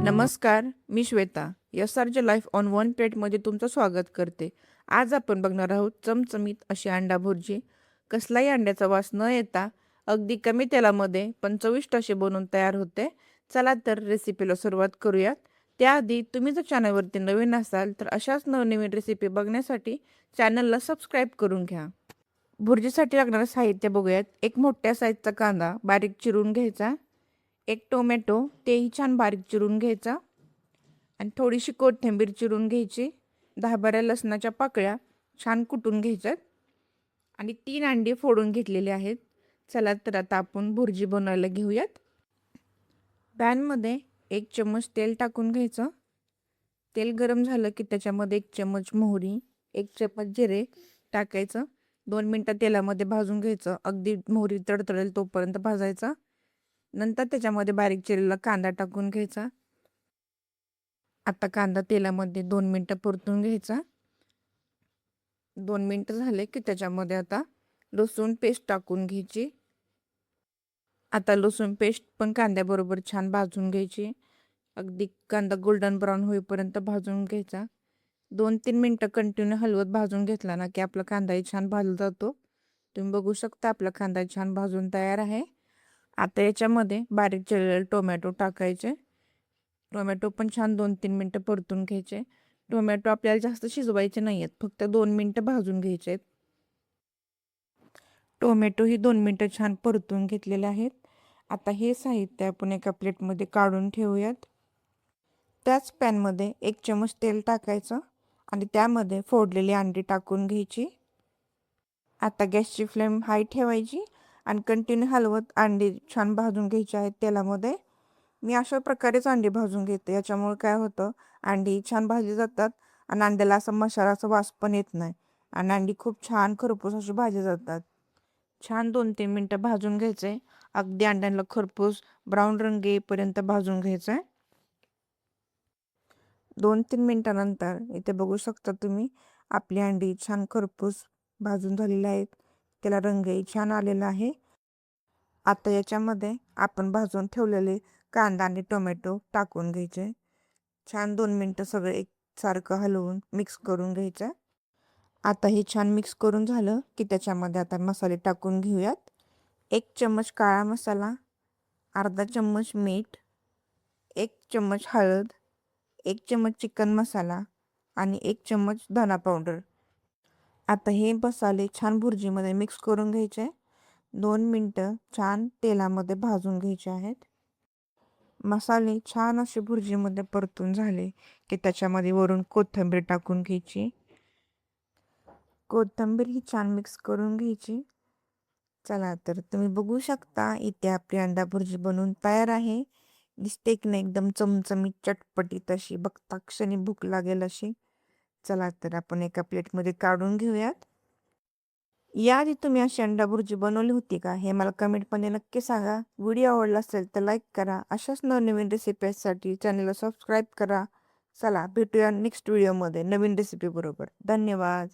नमस्कार, मी Shweta. यस.आर.जे life on one प्लेटमध्ये तुमचं स्वागत करते. आज आपण बघणार आहोत चमचमीत अशी अंडा भुर्जी. कसलाही अंड्याचा वास न येता अगदी कमी तेलामध्ये पण चविष्ट अशी बनवून तयार होते. चला तर रेसिपीला सुरुवात करूयात. त्याआधी तुम्ही जर चॅनलवरती नवीन असाल तर अशाच नवनवीन रेसिपी बघण्यासाठी चॅनलला सबस्क्राईब करून घ्या. भुर्जीसाठी लागणारं साहित्य बघूयात. एक मोठ्या साईजचा कांदा बारीक चिरून घ्यायचा, एक टोमॅटो तेही छान बारीक चिरून घ्यायचा आणि थोडीशी कोथिंबीर चिरून घ्यायची, 10-12 लसणाच्या पाकळ्या छान कुटून घ्यायच्यात आणि 3 अंडी फोडून घेतलेली आहेत. चला तर आता आपण भुर्जी बनवायला घेऊयात. पॅनमध्ये 1 चम्मच तेल टाकून घ्यायचं. तेल गरम झालं की त्याच्यामध्ये 1 चम्मच मोहरी, 1 चम्मच जिरे टाकायचं. 2 मिनटं तेलामध्ये भाजून घ्यायचं. अगदी मोहरी तडतडेल तोपर्यंत भाजायचा. नंतर त्याच्यामध्ये बारीक चिरलेला कांदा टाकून घ्यायचा. आता कांदा तेलामध्ये 2 मिनटं परतून घ्यायचा. 2 मिनटं झाले की त्याच्यामध्ये आता लसूण पेस्ट टाकून घ्यायची. आता लसूण पेस्ट पण कांद्याबरोबर छान भाजून घ्यायची. अगदी कांदा गोल्डन ब्राऊन होईपर्यंत भाजून घ्यायचा. 2-3 मिनटं कंटिन्यू हलवत भाजून घेतला ना की आपला कांदाही छान भाजला जातो. तुम्ही बघू शकता आपला कांदा छान भाजून तयार आहे. आता याच्यामध्ये बारीक चिरलेले टोमॅटो टाकायचे. टोमॅटो पण छान 2-3 मिनटं परतून घ्यायचे. टोमॅटो आपल्याला जास्त शिजवायचे नाही आहेत, फक्त 2 मिनटं भाजून घ्यायचे आहेत. टोमॅटोही 2 मिनटं छान परतून घेतलेले आहेत. आता हे साहित्य आपण एका प्लेटमध्ये काढून ठेवूयात. त्याच पॅनमध्ये 1 चम्मच तेल टाकायचं आणि त्यामध्ये फोडलेली अंडी टाकून घ्यायची. आता गॅसची फ्लेम हाय ठेवायची आणि कंटिन्यू हलवत अंडी छान भाजून घ्यायची आहेत तेलामध्ये. मी अशा प्रकारेच अंडी भाजून घेते. याच्यामुळे काय होतं, अंडी छान भाजली जातात आणि अंड्याला असा मसाल्याचा वास पण येत नाही आणि अंडी खूप छान खरपूस अशी भाजली जातात. छान 2-3 मिनटं भाजून घ्यायचे. अगदी अंड्यांना खरपूस ब्राऊन रंग येईपर्यंत भाजून घ्यायचं आहे. 2-3 मिनटानंतर इथे बघू शकता तुम्ही आपली अंडी छान खरपूस भाजून झालेली आहेत. त्याला रंगही छान आलेला आहे. आता याच्यामध्ये आपण भाजून ठेवलेले कांदा आणि टोमॅटो टाकून घ्यायचे. छान 2 मिनटं सगळं एकसारखं हलवून मिक्स करून घ्यायचं. आता हे छान मिक्स करून झालं की त्याच्यामध्ये आता मसाले टाकून घेऊयात. 1 चम्मच काळा मसाला, अर्धा चम्मच मीठ, 1 चम्मच हळद, 1 चम्मच चिकन मसाला आणि 1 चम्मच धना पावडर. आता हे मसाले छान भुर्जीमध्ये मिक्स करून घ्यायचे. 2 मिनटं छान तेलामध्ये भाजून घ्यायचे आहेत. मसाले छान असे भुर्जीमध्ये परतून झाले की त्याच्यामध्ये वरून कोथिंबीर टाकून घ्यायची. कोथिंबीर ही छान मिक्स करून घ्यायची. चला तर तुम्ही बघू शकता इथे आपली अंडा भुर्जी बनवून तयार आहे. दिसते की नाही एकदम चमचमीत चटपटीत अशी, बघता क्षणी भूक लागेल अशी. चला तर आपण एका प्लेटमध्ये काढून घेऊयात. याआधी तुम्ही अशी अंडा भुर्जी बनवली होती का, हे मला कमेंटमध्ये नक्की सांगा. व्हिडिओ आवडला असेल तर लाईक करा. अशाच नवनवीन रेसिपीसाठी चॅनलला सबस्क्राईब करा. चला भेटूया नेक्स्ट व्हिडिओमध्ये नवीन रेसिपी बरोबर. धन्यवाद.